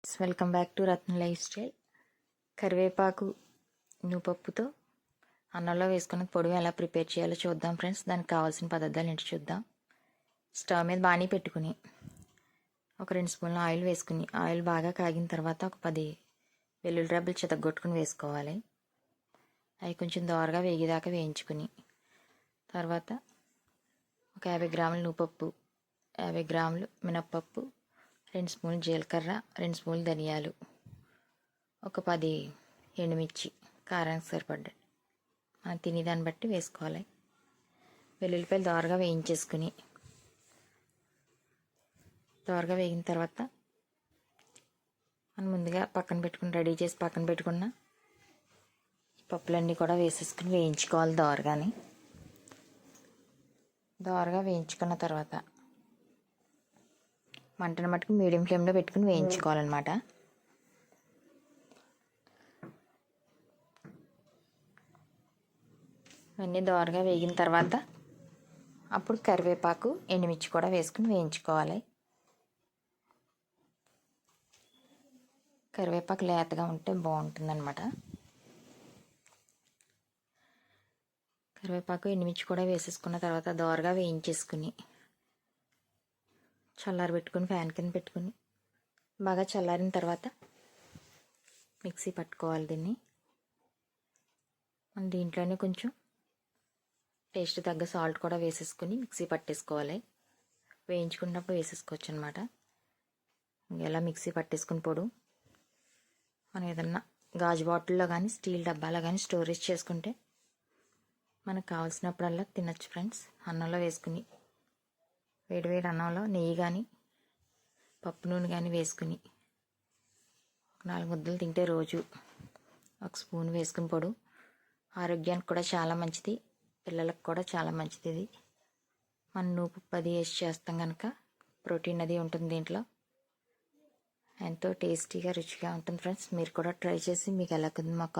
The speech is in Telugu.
Welcome back to Ratna life style. కరివేపాకు నువ్వుపప్పుతో అన్నంలో వేసుకున్న పొడి ఎలా ప్రిపేర్ చేయాలో చూద్దాం ఫ్రెండ్స్. దానికి కావాల్సిన పదార్థాలు ఏంటి చూద్దాం. స్టవ్ మీద బాణీ పెట్టుకుని ఒక 2 స్పూన్ల ఆయిల్ వేసుకుని ఆయిల్ బాగా కాగిన తర్వాత ఒక 10 వెల్లుల్లి రెబ్బలు చితగొట్టుకుని వేసుకోవాలి. అవి కొంచెం దోరగా వేగేదాకా వేయించుకుని తర్వాత ఒక 50 గ్రాముల నువ్వుపప్పు, 50 గ్రాములు మినప్పప్పు, 2 స్పూన్లు జీలకర్ర, 2 స్పూన్లు ధనియాలు, ఒక 10 ఎండుమిర్చి కారానికి సరిపడ్డాయి మనం తినేదాన్ని బట్టి వేసుకోవాలి. వెల్లుల్లిపాయలు దోరగా వేయించేసుకుని దోరగా వేగిన తర్వాత మనం ముందుగా రెడీ చేసి పక్కన పెట్టుకున్న పప్పులన్నీ కూడా వేసేసుకుని వేయించుకోవాలి. దోరగా వేయించుకున్న తర్వాత మంటను మట్టుకు మీడియం ఫ్లేమ్లో పెట్టుకుని వేయించుకోవాలన్నమాట. ఇవన్నీ దోరగా వేగిన తర్వాత అప్పుడు కరివేపాకు, ఎండుమిర్చి కూడా వేసుకుని వేయించుకోవాలి. కరివేపాకు లేతగా ఉంటే బాగుంటుందన్నమాట. కరివేపాకు, ఎండుమిర్చి కూడా వేసేసుకున్న తర్వాత దోరగా వేయించేసుకుని చల్లారబెట్టుకుని ఫ్యాన్ కింద పెట్టుకుని బాగా చల్లారిన తర్వాత మిక్సీ పట్టుకోవాలి. దీంట్లోనే కొంచెం టేస్ట్ తగ్గ సాల్ట్ కూడా వేసేసుకుని మిక్సీ పట్టేసుకోవాలి. వేయించుకున్నప్పుడు వేసేసుకోవచ్చు అనమాట. ఇలా మిక్సీ పట్టేసుకుని పొడు మనం ఏదన్నా గాజు బాటిల్లో కానీ స్టీల్ డబ్బాలో కానీ స్టోరేజ్ చేసుకుంటే మనకు కావాల్సినప్పుడల్లా తినచ్చు ఫ్రెండ్స్. అన్నంలో వేసుకుని వేడివేడి అన్నంలో నెయ్యి కానీ పప్పు నూనె కానీ వేసుకుని 4 ముద్దలు తింటే రోజు 1 స్పూన్ వేసుకుని పొడు ఆరోగ్యానికి కూడా చాలా మంచిది, పిల్లలకు కూడా చాలా మంచిది. ఇది మనం నువ్వుపప్పు అది వేసి చేస్తాం కనుక ప్రోటీన్ అది ఉంటుంది దీంట్లో. ఎంతో టేస్టీగా రుచిగా ఉంటుంది ఫ్రెండ్స్. మీరు కూడా ట్రై చేసి మీకు ఎలా మాకు